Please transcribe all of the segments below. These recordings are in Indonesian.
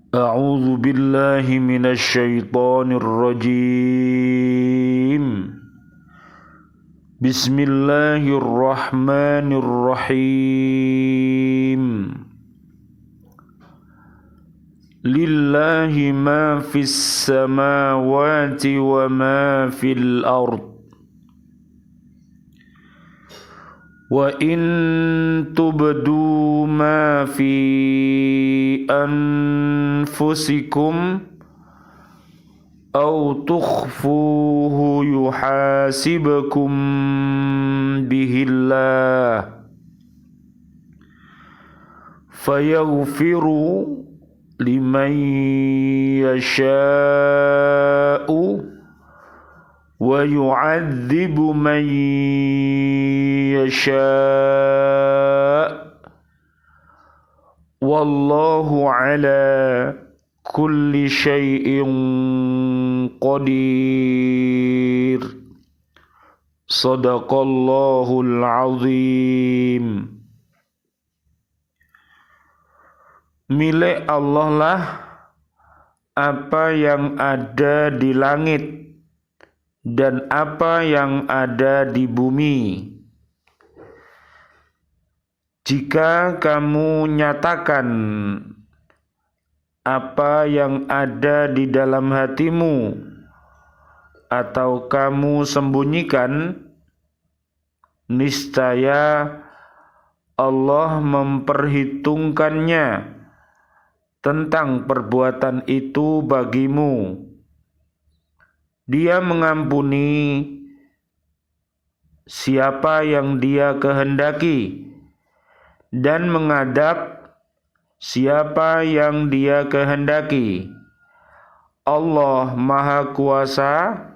أعوذ بالله من الشيطان الرجيم. بسم الله الرحمن الرحيم. لله ما في السماوات وما في الأرض وإن تبدوا ما في أنفسكم أو تخفوه يحاسبكم به الله فيغفر لمن يشاء ويعذب من يشاء والله على كل شيء قدير. صدق الله العظيم. Milik Allah lah apa yang ada di langit dan apa yang ada di bumi. Jika kamu nyatakan apa yang ada di dalam hatimu atau kamu sembunyikan, niscaya Allah memperhitungkannya tentang perbuatan itu bagimu. Dia mengampuni siapa yang Dia kehendaki dan mengadab siapa yang Dia kehendaki. Allah Maha Kuasa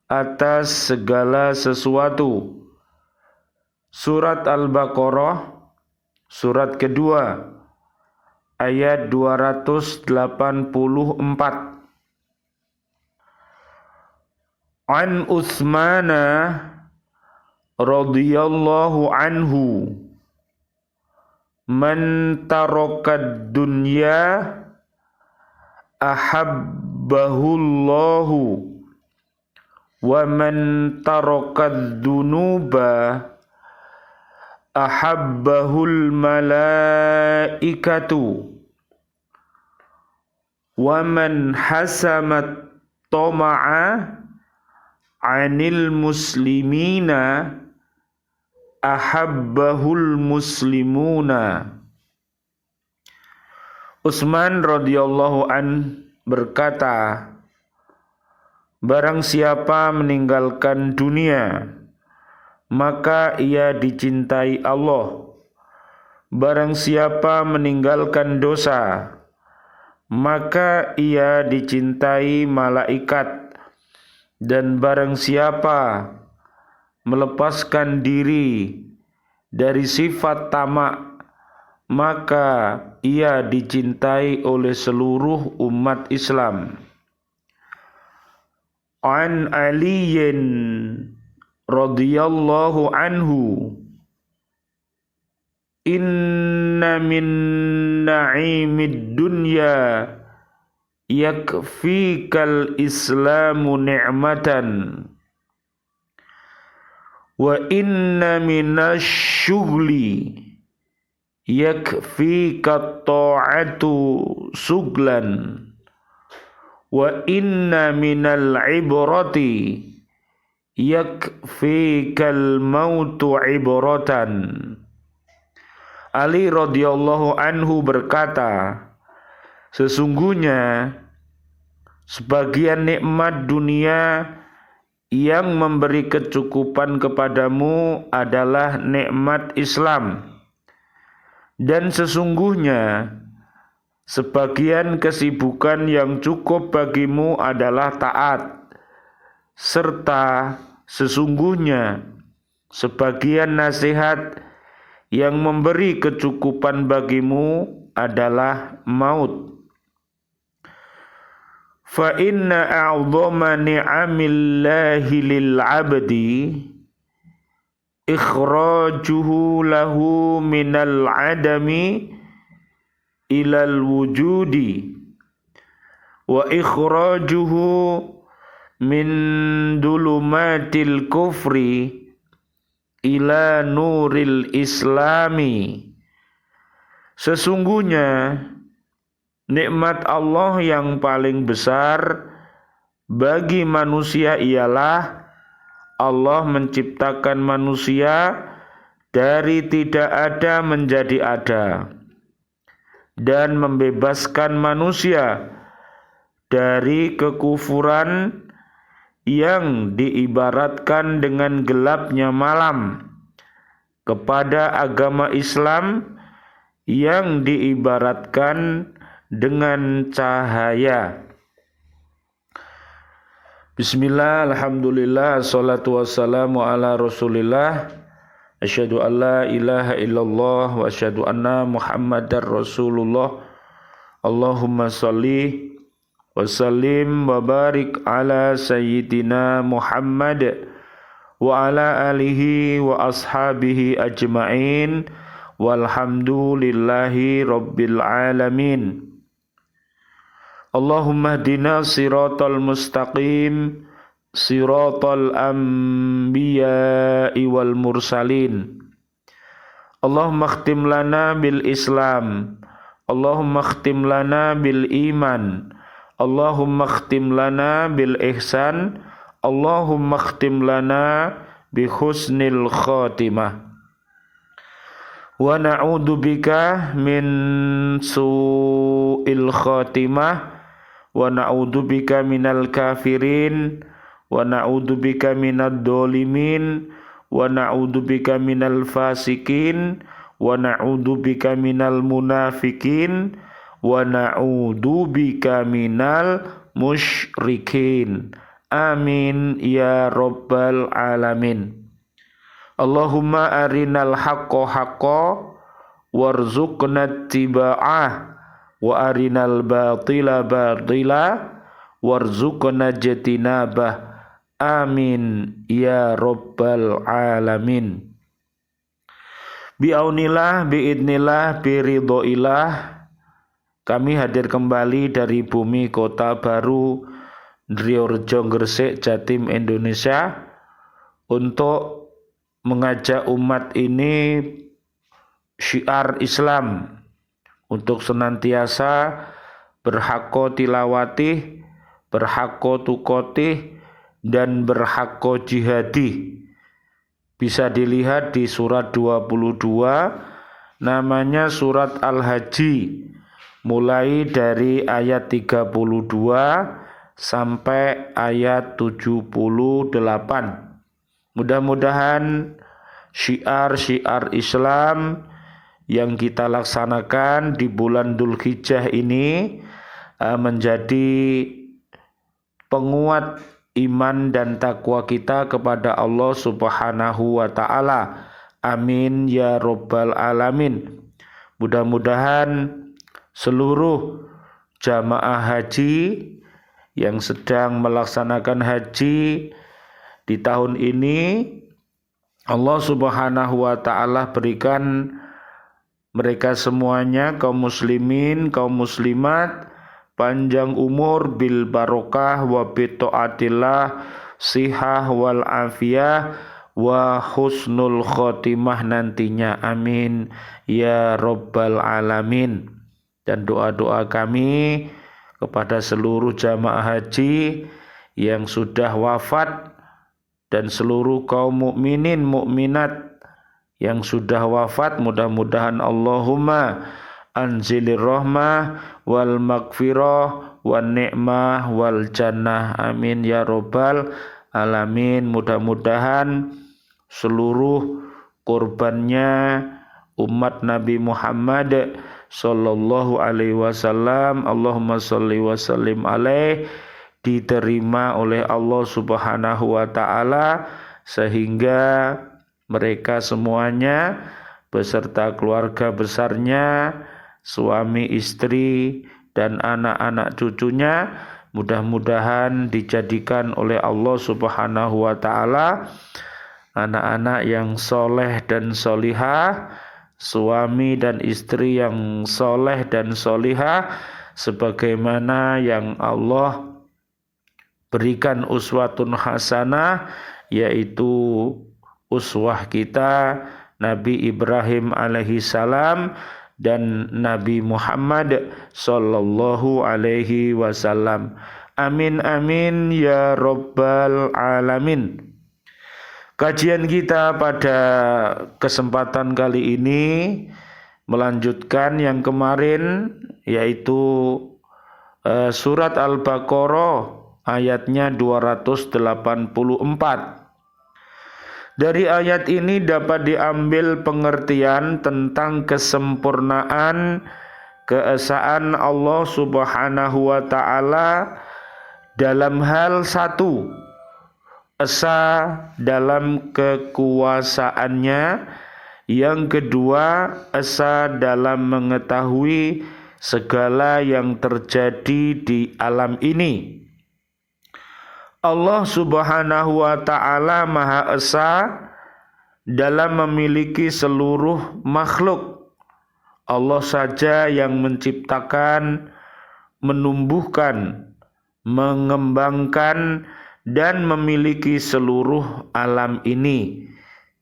atas segala sesuatu. Surat Al-Baqarah, surat kedua, ayat 284. An Utsmana radhiyallahu anhu, man tarakad dunya ahabbahullahu wa man tarakad dunuba ahabbahul malaikatu wa man hasamat tama'a anil muslimina ahabbahul muslimuna. Utsman radhiyallahu an berkata, barang siapa meninggalkan dunia, maka ia dicintai Allah. Barang siapa meninggalkan dosa, maka ia dicintai malaikat. Dan barang siapa melepaskan diri dari sifat tamak, maka ia dicintai oleh seluruh umat Islam. An Aliyin radhiyallahu anhu, inna min na'imid dunya yakfikal islamu ni'matan wa inna minasyughli yakfika ta'atu suglan wa inna minal ibrati yakfikal mautu ibratan. Ali radhiyallahu anhu berkata, sesungguhnya sebagian nikmat dunia yang memberi kecukupan kepadamu adalah nikmat Islam. Dan sesungguhnya sebagian kesibukan yang cukup bagimu adalah taat. Serta sesungguhnya sebagian nasihat yang memberi kecukupan bagimu adalah maut. Fa inna a'dhama ni'amillahi lil 'abdi ikhrajuhu lahu minal 'adami ilal wujudi wa ikhrajuhu min dulumatil kufri ila nuril islami. Sesungguhnya nikmat Allah yang paling besar bagi manusia ialah Allah menciptakan manusia dari tidak ada menjadi ada dan membebaskan manusia dari kekufuran yang diibaratkan dengan gelapnya malam kepada agama Islam yang diibaratkan dengan cahaya. Bismillah, alhamdulillah, salatu wassalamu ala rasulillah. Asyhadu an la ilaha illallah wa asyhadu anna muhammadar rasulullah. Allahumma salli wa sallim wa barik ala sayyidina Muhammad wa ala alihi wa ashabihi ajma'in. Walhamdulillahi rabbil alamin. Allahumma hdina siratal mustaqim, siratal anbiya'i wal mursalin. Allahumma khtim lana bil Islam, Allahumma khtim lana bil iman, Allahumma khtim lana bil ihsan, Allahumma khtim lana bi husnil khatimah. Wa na'udzu bika min su'il khatimah, wa na'udzu bika minal kafirin, wa na'udzu bika minad dzalimin, wa na'udzu bika minal fasikin, wa na'udzu bika minal munafikin, wa na'udzu bika minal musyrikin. Amin ya rabbal alamin. Allahumma arinal haqqo haqqo warzuqna ittiba'ah wa arinal batila batila warzuqna ijtinabah. Amin ya rabbal alamin. Bi'aunillah, bi'idnillah, biridhoillah, kami hadir kembali dari bumi kota baru Driorejo Gresik, Jatim, Indonesia, untuk mengajak umat ini syiar Islam untuk senantiasa berhakko tilawati, berhakko tukoti, dan berhakko jihadi. Bisa dilihat di surat 22, namanya surat Al-Haji, mulai dari ayat 32 sampai ayat 78. Mudah-mudahan syiar-syiar Islam yang kita laksanakan di bulan Dzulhijjah ini menjadi penguat iman dan takwa kita kepada Allah Subhanahu wa ta'ala. Amin ya rabbal alamin. Mudah-mudahan seluruh jamaah haji yang sedang melaksanakan haji di tahun ini, Allah Subhanahu wa ta'ala berikan mereka semuanya, kaum muslimin, kaum muslimat, panjang umur bil barokah wa bitaatillah, sihah wal afiyah wa husnul khotimah nantinya. Amin ya rabbal alamin. Dan doa-doa kami kepada seluruh jamaah haji yang sudah wafat dan seluruh kaum mukminin mukminat yang sudah wafat, mudah-mudahan Allahumma anzilir rahmah wal maghfirah wan ni'mah wal jannah. Amin ya rabbal alamin. Mudah-mudahan seluruh korbannya umat Nabi Muhammad sallallahu alaihi wasallam, Allahumma shalli wa sallim alaih, diterima oleh Allah Subhanahu wa ta'ala, sehingga mereka semuanya beserta keluarga besarnya, suami, istri, dan anak-anak cucunya mudah-mudahan dijadikan oleh Allah Subhanahu wa ta'ala anak-anak yang soleh dan solihah, suami dan istri yang soleh dan solihah, sebagaimana yang Allah berikan uswatun hasanah, yaitu uswah kita Nabi Ibrahim alaihi salam dan Nabi Muhammad sallallahu alaihi wasallam. Amin amin ya rabbal alamin. Kajian kita pada kesempatan kali ini melanjutkan yang kemarin, yaitu surat Al-Baqarah ayatnya 284. Dari ayat ini dapat diambil pengertian tentang kesempurnaan keesaan Allah Subhanahu wa ta'ala dalam hal satu, esa dalam kekuasaannya. Yang kedua, esa dalam mengetahui segala yang terjadi di alam ini. Allah Subhanahu wa ta'ala Maha Esa dalam memiliki seluruh makhluk. Allah saja yang menciptakan, menumbuhkan, mengembangkan, dan memiliki seluruh alam ini.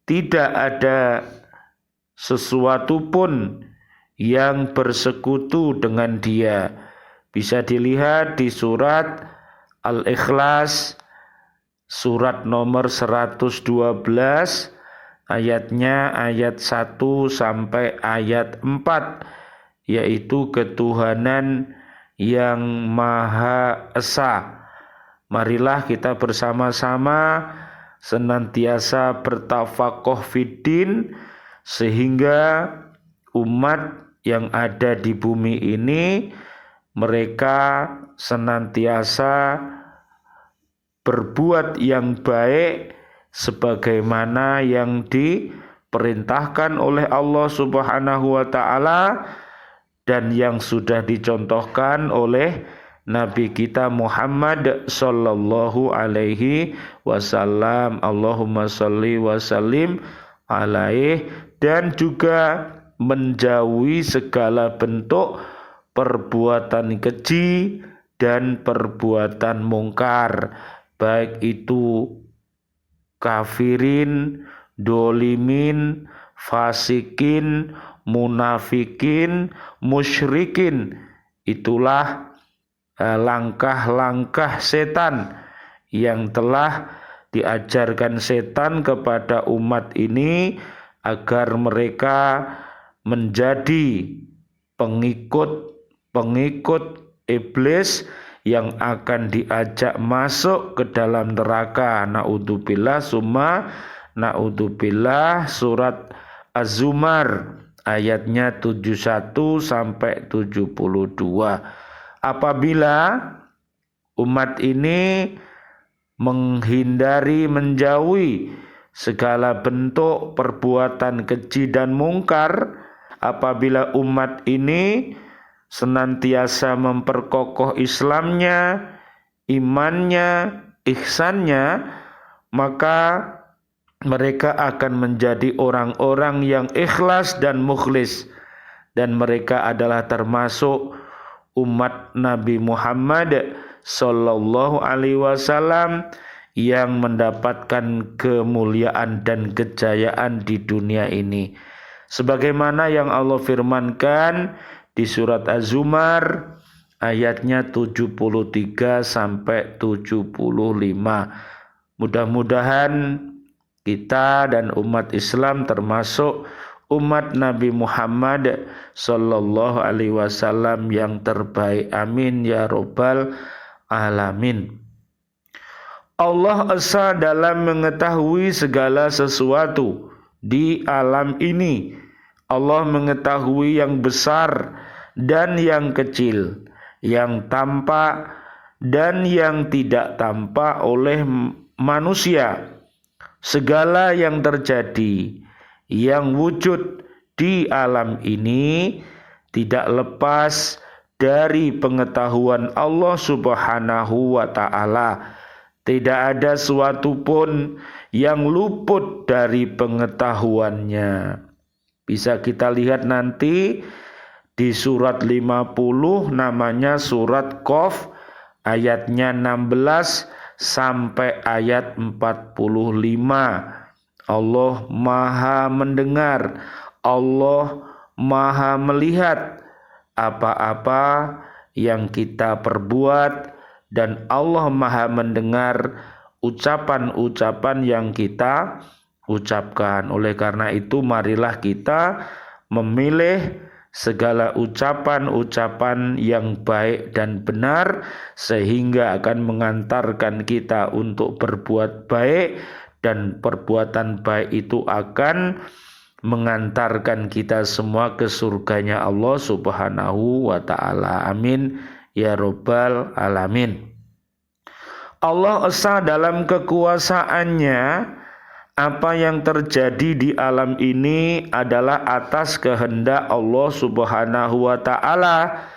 Tidak ada sesuatu pun yang bersekutu dengan Dia. Bisa dilihat di surat Al-Ikhlas, surat nomor 112, ayatnya ayat 1 sampai ayat 4, yaitu ketuhanan yang Maha Esa. Marilah kita bersama-sama senantiasa bertafakoh fiddin, sehingga umat yang ada di bumi ini mereka senantiasa berbuat yang baik sebagaimana yang diperintahkan oleh Allah Subhanahu wa ta'ala dan yang sudah dicontohkan oleh Nabi kita Muhammad sallallahu alaihi wasallam. Allahumma salli wa sallim alaihi. Dan juga menjauhi segala bentuk perbuatan keji dan perbuatan mungkar, baik itu kafirin, dolimin, fasikin, munafikin, musyrikin. Itulah langkah-langkah setan yang telah diajarkan setan kepada umat ini agar mereka menjadi pengikut iblis yang akan diajak masuk ke dalam neraka. Naudzubillah summa naudzubillah. Surat Az-Zumar ayatnya 71 sampai 72. Apabila umat ini menghindari, menjauhi segala bentuk perbuatan keji dan mungkar, apabila umat ini senantiasa memperkokoh Islamnya, imannya, ihsannya, maka mereka akan menjadi orang-orang yang ikhlas dan mukhlis, dan mereka adalah termasuk umat Nabi Muhammad sallallahu alaihi wasallam yang mendapatkan kemuliaan dan kejayaan di dunia ini. Sebagaimana yang Allah firmankan di surat Az-Zumar ayatnya 73 sampai 75. Mudah-mudahan kita dan umat Islam termasuk umat Nabi Muhammad sallallahu alaihi wasallam yang terbaik. Amin ya rabbal alamin. Allah Esa dalam mengetahui segala sesuatu di alam ini. Allah mengetahui yang besar dan yang kecil, yang tampak dan yang tidak tampak oleh manusia. Segala yang terjadi, yang wujud di alam ini tidak lepas dari pengetahuan Allah Subhanahu wa ta'ala. Tidak ada suatu pun yang luput dari pengetahuannya. Bisa kita lihat nanti di Di surat 50 namanya surat Qaf, ayatnya 16 sampai ayat 45. Allah Maha mendengar, Allah Maha melihat apa-apa yang kita perbuat, dan Allah Maha mendengar ucapan-ucapan yang kita ucapkan. Oleh karena itu, marilah kita memilih segala ucapan-ucapan yang baik dan benar, sehingga akan mengantarkan kita untuk berbuat baik, dan perbuatan baik itu akan mengantarkan kita semua ke surganya Allah Subhanahu wa ta'ala. Amin ya rabbal alamin. Allah Esa dalam kekuasaannya, apa yang terjadi di alam ini adalah atas kehendak Allah Subhanahu wa ta'ala.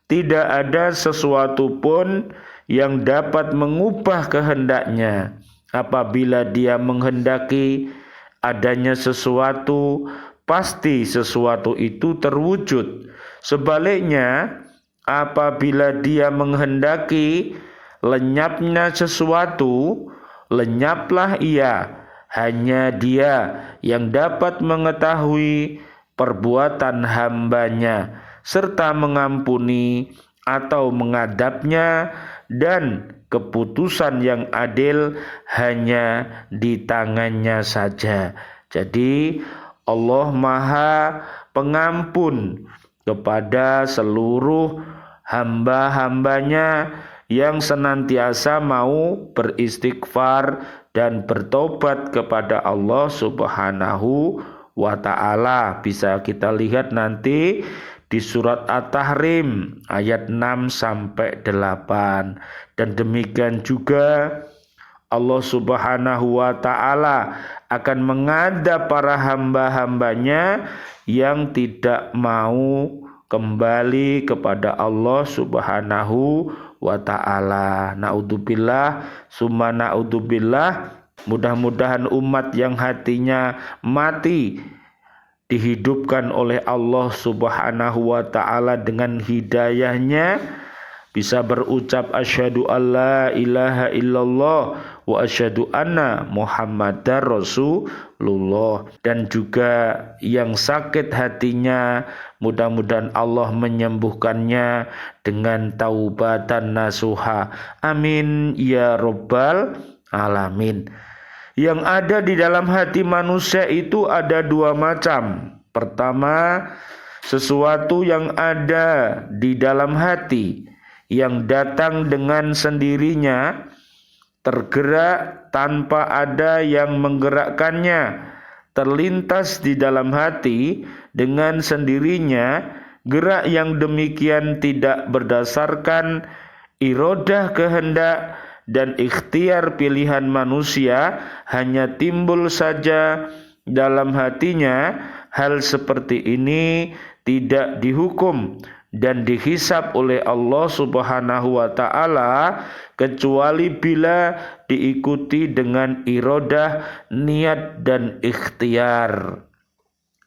Tidak ada sesuatu pun yang dapat mengubah kehendaknya. Apabila Dia menghendaki adanya sesuatu, pasti sesuatu itu terwujud. Sebaliknya, apabila Dia menghendaki lenyapnya sesuatu, lenyaplah ia. Hanya Dia yang dapat mengetahui perbuatan hambanya, serta mengampuni atau mengadabnya, dan keputusan yang adil hanya di tangannya saja. Jadi Allah Maha Pengampun kepada seluruh hamba-hambanya yang senantiasa mau beristighfar dan bertobat kepada Allah Subhanahu wa ta'ala. Bisa kita lihat nanti di surat At-Tahrim ayat 6 sampai 8. Dan demikian juga Allah Subhanahu wa ta'ala akan mengadab para hamba-hambanya yang tidak mau kembali kepada Allah Subhanahu wa ta'ala. Naudzubillah summa naudzubillah. Mudah-mudahan umat yang hatinya mati dihidupkan oleh Allah Subhanahu wa ta'ala dengan hidayahnya, bisa berucap asyhadu alla ilaha illallah wa asyhadu anna muhammadar rasulullah. Dan juga yang sakit hatinya, mudah-mudahan Allah menyembuhkannya dengan taubatan nasuha. Amin ya rabbal alamin. Yang ada di dalam hati manusia itu ada dua macam. Pertama, sesuatu yang ada di dalam hati yang datang dengan sendirinya, tergerak tanpa ada yang menggerakkannya, terlintas di dalam hati dengan sendirinya. Gerak yang demikian tidak berdasarkan iradah kehendak dan ikhtiar pilihan manusia, hanya timbul saja dalam hatinya. Hal seperti ini tidak dihukum dan dihisab oleh Allah Subhanahu wa ta'ala kecuali bila diikuti dengan iradah, niat, dan ikhtiar.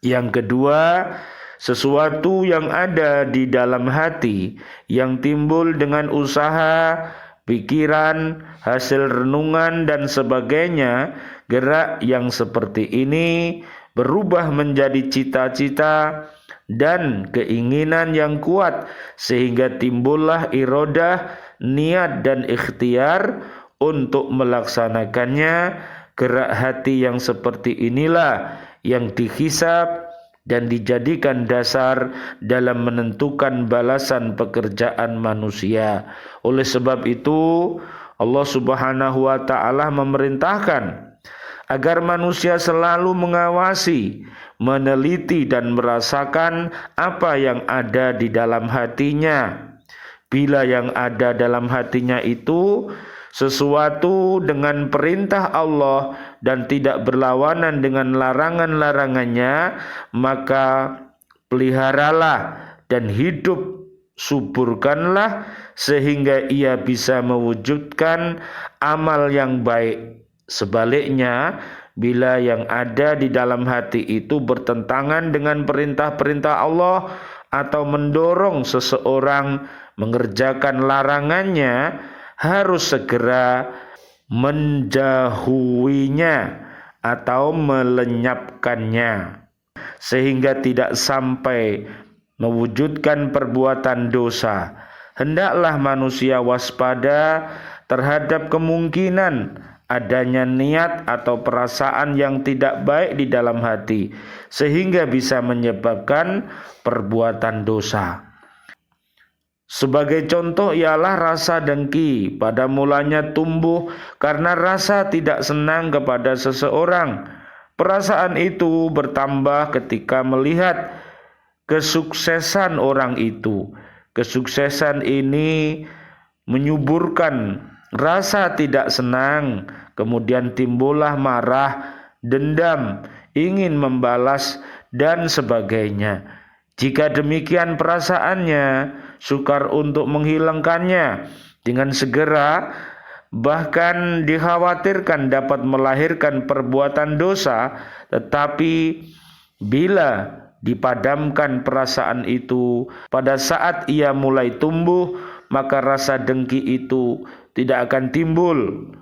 Yang kedua, sesuatu yang ada di dalam hati yang timbul dengan usaha, pikiran, hasil renungan, dan sebagainya. Gerak yang seperti ini berubah menjadi cita-cita dan keinginan yang kuat, sehingga timbullah iradah, niat, dan ikhtiar untuk melaksanakannya. Gerak hati yang seperti inilah yang dihisab dan dijadikan dasar dalam menentukan balasan pekerjaan manusia. Oleh sebab itu, Allah Subhanahu wa ta'ala memerintahkan agar manusia selalu mengawasi, meneliti, dan merasakan apa yang ada di dalam hatinya. Bila yang ada dalam hatinya itu sesuatu dengan perintah Allah dan tidak berlawanan dengan larangan-larangannya, maka peliharalah dan hidup suburkanlah sehingga ia bisa mewujudkan amal yang baik. Sebaliknya, bila yang ada di dalam hati itu bertentangan dengan perintah-perintah Allah, atau mendorong seseorang mengerjakan larangannya harus segera menjauhinya atau melenyapkannya, sehingga tidak sampai mewujudkan perbuatan dosa. Hendaklah manusia waspada terhadap kemungkinan adanya niat atau perasaan yang tidak baik di dalam hati, sehingga bisa menyebabkan perbuatan dosa. Sebagai contoh ialah rasa dengki. Pada mulanya tumbuh karena rasa tidak senang kepada seseorang. Perasaan itu bertambah ketika melihat kesuksesan orang itu. Kesuksesan ini menyuburkan rasa tidak senang, kemudian timbullah marah, dendam, ingin membalas, dan sebagainya. Jika demikian perasaannya, sukar untuk menghilangkannya dengan segera, bahkan dikhawatirkan dapat melahirkan perbuatan dosa. Tetapi bila dipadamkan perasaan itu pada saat ia mulai tumbuh, maka rasa dengki itu tidak akan timbul,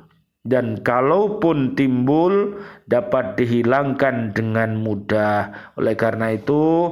dan kalaupun timbul dapat dihilangkan dengan mudah. Oleh karena itu,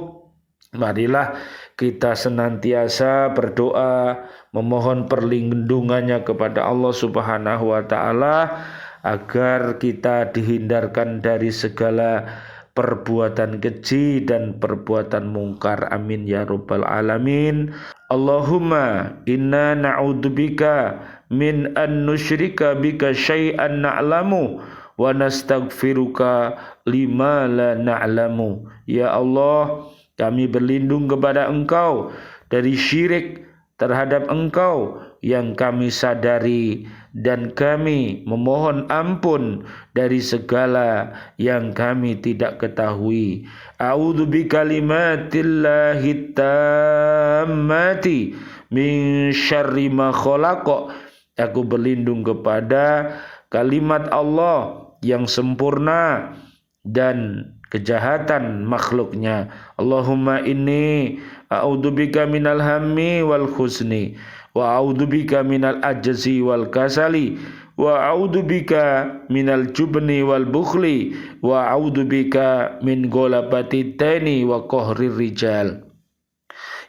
marilah kita senantiasa berdoa memohon perlindungannya kepada Allah Subhanahu wa taala agar kita dihindarkan dari segala perbuatan keji dan perbuatan mungkar. Amin ya rabbal alamin. Allahumma inna na'udzubika min an nusyrika bika syai'an na'lamu wa nastaghfiruka lima la na'lamu. Ya Allah, kami berlindung kepada Engkau dari syirik terhadap Engkau yang kami sadari, dan kami memohon ampun dari segala yang kami tidak ketahui. A'udzu bikalimatillahi tammati min syarri ma khalaqa. Aku berlindung kepada kalimat Allah yang sempurna dan kejahatan makhluknya. Allahumma inni a'udzubika minal hammi wal khuzni wa a'udzubika minal ajzi wal kasali wa a'udzubika minal jubni wal bukhli wa a'udzubika min ghalabati taini wa qahrir rijal.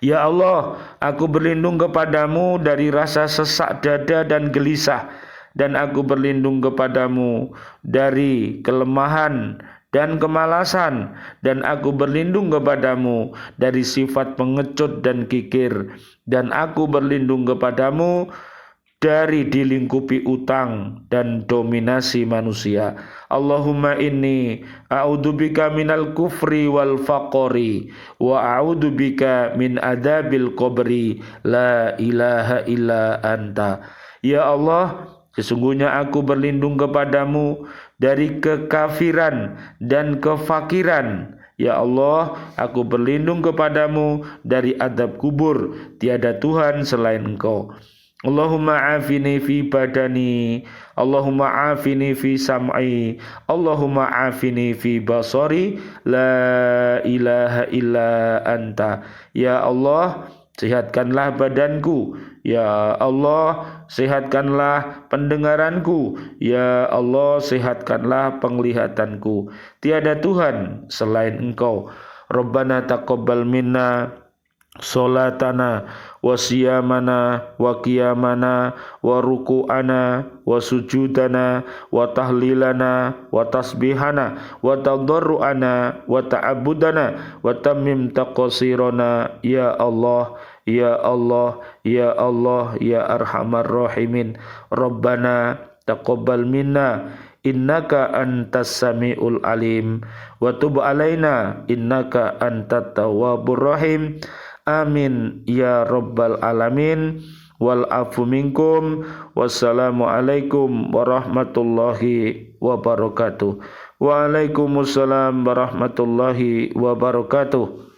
Ya Allah, aku berlindung kepadamu dari rasa sesak dada dan gelisah, dan aku berlindung kepadamu dari kelemahan dan kemalasan, dan aku berlindung kepadamu dari sifat pengecut dan kikir, dan aku berlindung kepadamu dari dilingkupi utang dan dominasi manusia. Allahumma inni a'udzubika minal kufri wal faqri wa a'udzubika min adabil qabri la ilaha illa anta. Ya Allah, sesungguhnya aku berlindung kepadamu dari kekafiran dan kefakiran. Ya Allah, aku berlindung kepadamu dari adab kubur. Tiada Tuhan selain Engkau. Allahumma afini fi badani, Allahumma afini fi sam'i, Allahumma afini fi basari, la ilaha illa anta. Ya Allah, sehatkanlah badanku. Ya Allah, sehatkanlah pendengaranku. Ya Allah, sehatkanlah penglihatanku. Tiada Tuhan selain Engkau. Rabbana taqabbal minna salatana wa siyamana wa qiyamana wa ruku'ana wa sujudana wa tahlilana wa tasbihana wa tadarru'ana wa ta'abudana wa tammim taqsirana. Ya Allah, ya Allah, ya Allah, ya arhamar rahimin. Rabbana taqabbal minna innaka antas samiul alim wa tub alaina innaka antat tawwabur rahim. Amin ya rabbal alamin. Wal afu minkum. Wassalamu alaikum warahmatullahi wabarakatuh. Waalaikumsalam warahmatullahi wabarakatuh.